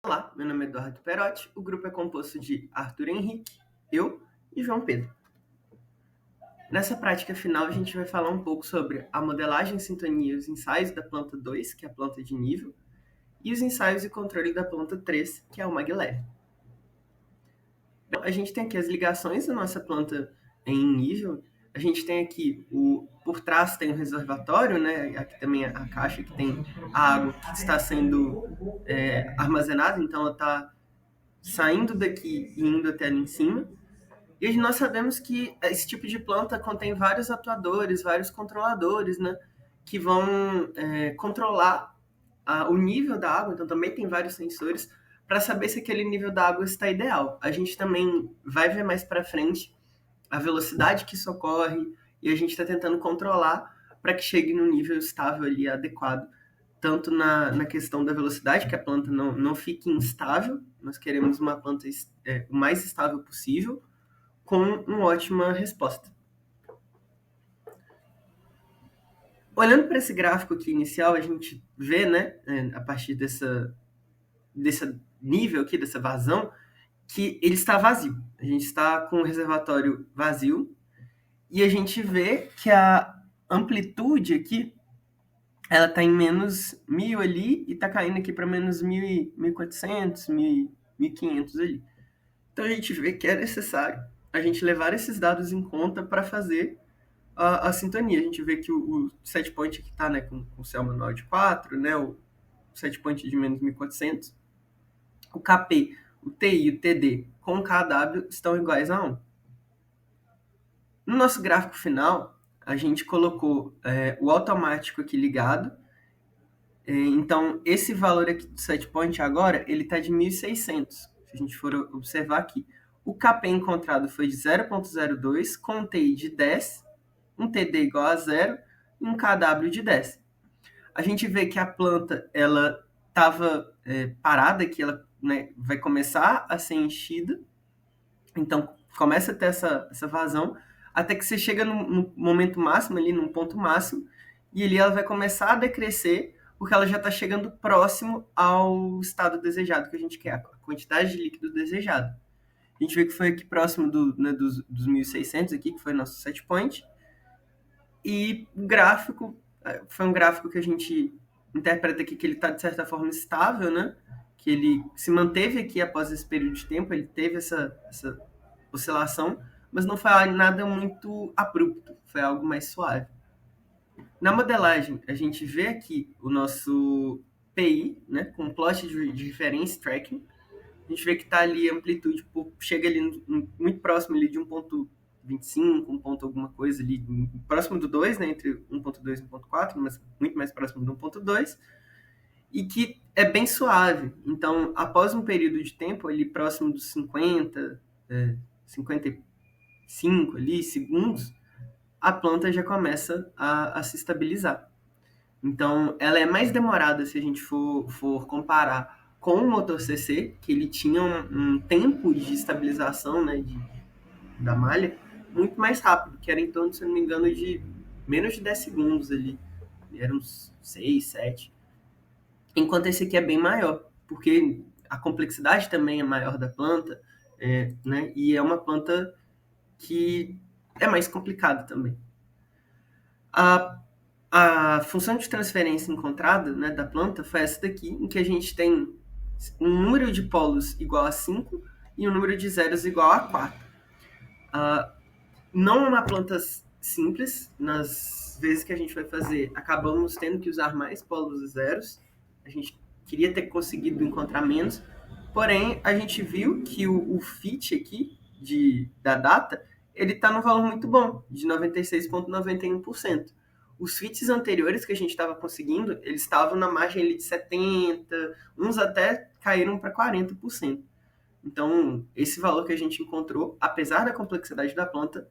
Olá, meu nome é Eduardo Perotti, o grupo é composto de Arthur Henrique, eu e João Pedro. Nessa prática final, a gente vai falar um pouco sobre a modelagem, sintonia e os ensaios da planta 2, que é a planta de nível, e os ensaios e controle da planta 3, que é o maglev. Então, a gente tem aqui as ligações da nossa planta em nível. A gente tem aqui, por trás tem o reservatório, né? Aqui também a caixa que tem a água que está sendo armazenada, então ela está saindo daqui e indo até ali em cima. E nós sabemos que esse tipo de planta contém vários atuadores, vários controladores, né? Que vão controlar o nível da água, então também tem vários sensores para saber se aquele nível da água está ideal. A gente também vai ver mais para frente a velocidade que isso ocorre e a gente está tentando controlar para que chegue no nível estável ali, adequado, tanto na questão da velocidade, que a planta não fique instável, nós queremos uma planta o mais estável possível, com uma ótima resposta. Olhando para esse gráfico aqui inicial, a gente vê, né, a partir desse nível aqui, dessa vazão, que ele está vazio. A gente está com o reservatório vazio e a gente vê que a amplitude aqui, ela está em menos 1.000 ali e está caindo aqui para menos 1.400, 1.500 ali. Então a gente vê que é necessário a gente levar esses dados em conta para fazer a sintonia. A gente vê que o set point aqui está, né, com o céu manual de 4, né, o set point de menos 1.400, o KP, o TI e o TD com o KW estão iguais a 1. No nosso gráfico final, a gente colocou o automático aqui ligado. Então, esse valor aqui do set point agora, ele está de 1.600. Se a gente for observar aqui. O KP encontrado foi de 0.02, com um TI de 10, um TD igual a 0 e um KW de 10. A gente vê que a planta ela estava parada, que ela, né, vai começar a ser enchida, então começa a ter essa vazão, até que você chega no momento máximo, ali num ponto máximo, e ali ela vai começar a decrescer, porque ela já está chegando próximo ao estado desejado que a gente quer, a quantidade de líquido desejado. A gente vê que foi aqui próximo dos 1.600 aqui, que foi nosso set point, e o gráfico foi um gráfico que a gente interpreta aqui que ele está, de certa forma, estável, né? Que ele se manteve aqui após esse período de tempo, ele teve essa oscilação, mas não foi nada muito abrupto, foi algo mais suave. Na modelagem, a gente vê aqui o nosso PI, né, com plot de referência tracking. A gente vê que está ali a amplitude, chega ali muito próximo ali de 1.25, 1 ponto alguma coisa ali, próximo do 2, né, entre 1.2 e 1.4, mas muito mais próximo do 1.2, e que é bem suave. Então, após um período de tempo ali próximo dos 55 ali, segundos, a planta já começa a se estabilizar. Então, ela é mais demorada se a gente for comparar com o motor CC, que ele tinha um tempo de estabilização, né, da malha muito mais rápido, que era em torno, se não me engano, de menos de 10 segundos ali. Eram uns 6, 7. Enquanto esse aqui é bem maior, porque a complexidade também é maior da planta, né, e é uma planta que é mais complicada também. A função de transferência encontrada, né, da planta foi essa daqui, em que a gente tem um número de polos igual a 5 e um número de zeros igual a 4. Não é uma planta simples, nas vezes que a gente vai fazer, acabamos tendo que usar mais polos e zeros. A gente queria ter conseguido encontrar menos, porém a gente viu que o fit aqui da data, ele está num valor muito bom, de 96,91%. Os fits anteriores que a gente estava conseguindo, eles estavam na margem ali de 70%, uns até caíram para 40%. Então, esse valor que a gente encontrou, apesar da complexidade da planta,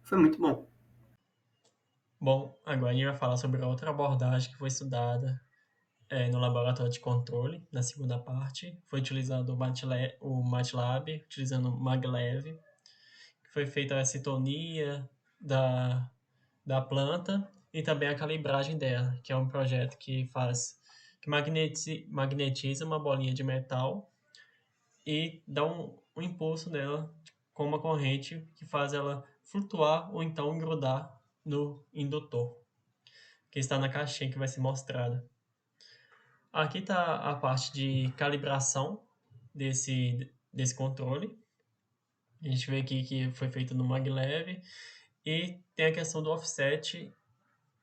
foi muito bom. Bom, agora a gente vai falar sobre a outra abordagem que foi estudada no laboratório de controle, na segunda parte. Foi utilizado o MATLAB, utilizando o maglev, que foi feita a sintonia da planta e também a calibragem dela, que é um projeto que magnetiza uma bolinha de metal e dá um impulso nela com uma corrente que faz ela flutuar ou então grudar no indutor, que está na caixinha que vai ser mostrada. Aqui está a parte de calibração desse controle. A gente vê aqui que foi feito no maglev e tem a questão do offset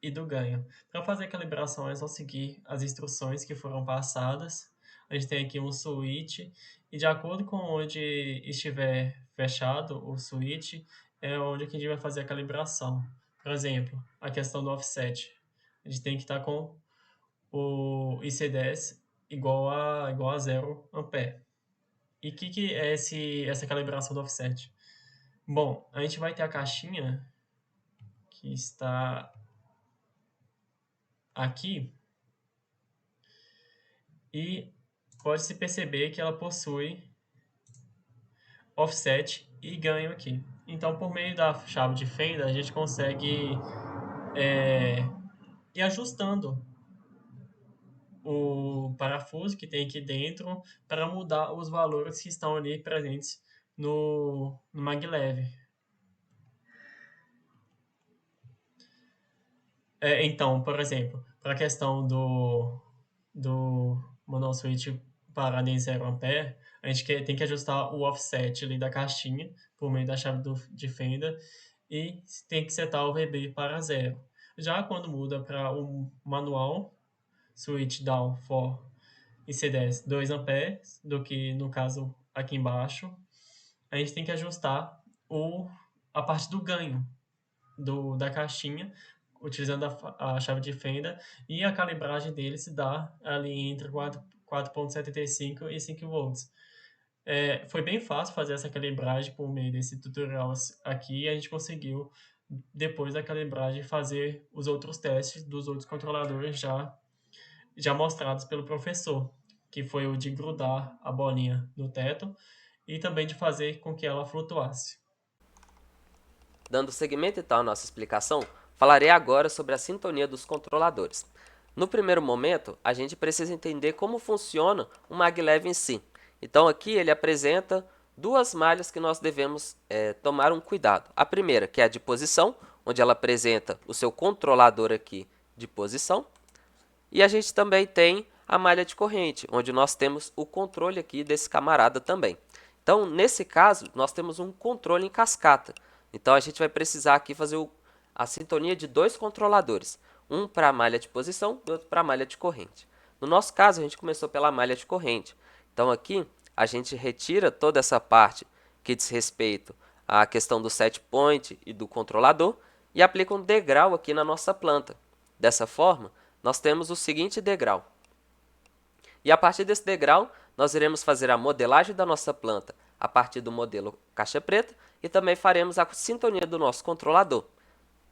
e do ganho. Para fazer a calibração é só seguir as instruções que foram passadas. A gente tem aqui um switch e de acordo com onde estiver fechado o switch é onde que a gente vai fazer a calibração. Por exemplo, a questão do offset. A gente tem que estar com o IC10 igual a 0 ampere. E o que é essa calibração do offset? Bom, a gente vai ter a caixinha que está aqui e pode-se perceber que ela possui offset e ganho aqui. Então, por meio da chave de fenda, a gente consegue ir ajustando o parafuso que tem aqui dentro para mudar os valores que estão ali presentes no maglev. Então, por exemplo, para a questão do monoswitch parado em 0 ampere, a gente tem que ajustar o offset ali da caixinha por meio da chave de fenda e tem que setar o VB para 0. Já quando muda para o manual, switch down for IC10 2 amperes, do que no caso aqui embaixo, a gente tem que ajustar a parte do ganho da caixinha, utilizando a chave de fenda, e a calibragem dele se dá ali entre 4,75 e 5 volts. Foi bem fácil fazer essa calibragem por meio desse tutorial aqui, e a gente conseguiu, depois da calibragem, fazer os outros testes dos outros controladores já mostrados pelo professor, que foi o de grudar a bolinha no teto e também de fazer com que ela flutuasse. Dando seguimento então à nossa explicação, falarei agora sobre a sintonia dos controladores. No primeiro momento, a gente precisa entender como funciona o maglev em si. Então aqui ele apresenta duas malhas que nós devemos tomar um cuidado. A primeira, que é a de posição, onde ela apresenta o seu controlador aqui de posição. E a gente também tem a malha de corrente, onde nós temos o controle aqui desse camarada também. Então, nesse caso, nós temos um controle em cascata. Então, a gente vai precisar aqui fazer a sintonia de dois controladores. Um para a malha de posição e outro para a malha de corrente. No nosso caso, a gente começou pela malha de corrente. Então, aqui, a gente retira toda essa parte que diz respeito à questão do set point e do controlador e aplica um degrau aqui na nossa planta. Dessa forma, nós temos o seguinte degrau. E a partir desse degrau, nós iremos fazer a modelagem da nossa planta a partir do modelo caixa preta e também faremos a sintonia do nosso controlador.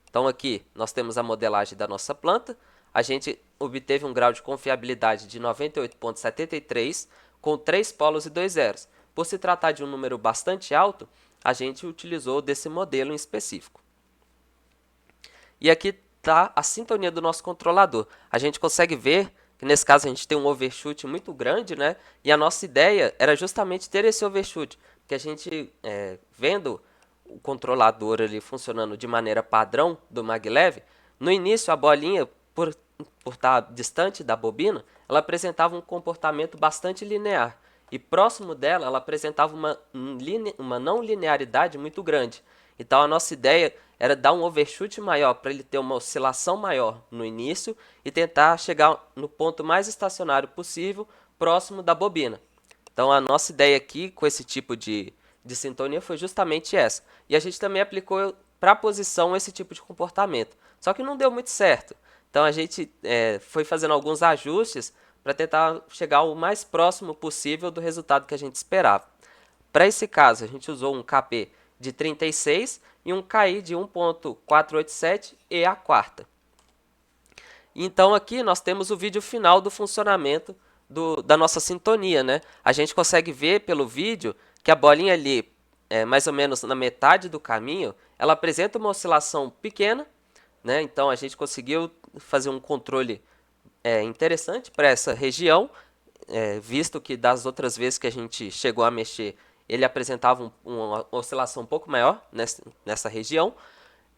Então aqui nós temos a modelagem da nossa planta, a gente obteve um grau de confiabilidade de 98,73 com 3 polos e 2 zeros. Por se tratar de um número bastante alto, a gente utilizou desse modelo em específico. E aqui está a sintonia do nosso controlador. A gente consegue ver que nesse caso a gente tem um overshoot muito grande, né? E a nossa ideia era justamente ter esse overshoot, porque a gente, vendo o controlador ali funcionando de maneira padrão do maglev, no início a bolinha, por estar distante da bobina, ela apresentava um comportamento bastante linear. E próximo dela, ela apresentava uma não linearidade muito grande. Então a nossa ideia era dar um overshoot maior para ele ter uma oscilação maior no início e tentar chegar no ponto mais estacionário possível, próximo da bobina. Então a nossa ideia aqui com esse tipo de sintonia foi justamente essa. E a gente também aplicou para a posição esse tipo de comportamento. Só que não deu muito certo. Então a gente foi fazendo alguns ajustes para tentar chegar o mais próximo possível do resultado que a gente esperava. Para esse caso, a gente usou um KP de 36 e um KI de 1.487 e a quarta. Então aqui nós temos o vídeo final do funcionamento da nossa sintonia, né? A gente consegue ver pelo vídeo que a bolinha ali, mais ou menos na metade do caminho, ela apresenta uma oscilação pequena, né? Então a gente conseguiu fazer um controle interessante para essa região, visto que das outras vezes que a gente chegou a mexer, ele apresentava uma oscilação um pouco maior nessa região.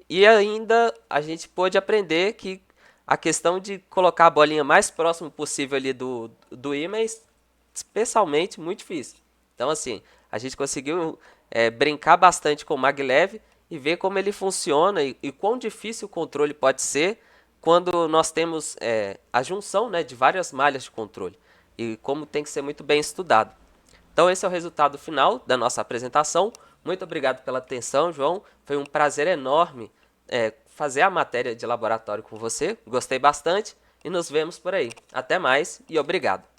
E ainda a gente pôde aprender que a questão de colocar a bolinha mais próximo possível ali do ímã é especialmente muito difícil. Então, assim, a gente conseguiu brincar bastante com o maglev e ver como ele funciona e quão difícil o controle pode ser quando nós temos a junção, né, de várias malhas de controle e como tem que ser muito bem estudado. Então, esse é o resultado final da nossa apresentação. Muito obrigado pela atenção, João. Foi um prazer enorme fazer a matéria de laboratório com você. Gostei bastante e nos vemos por aí. Até mais e obrigado.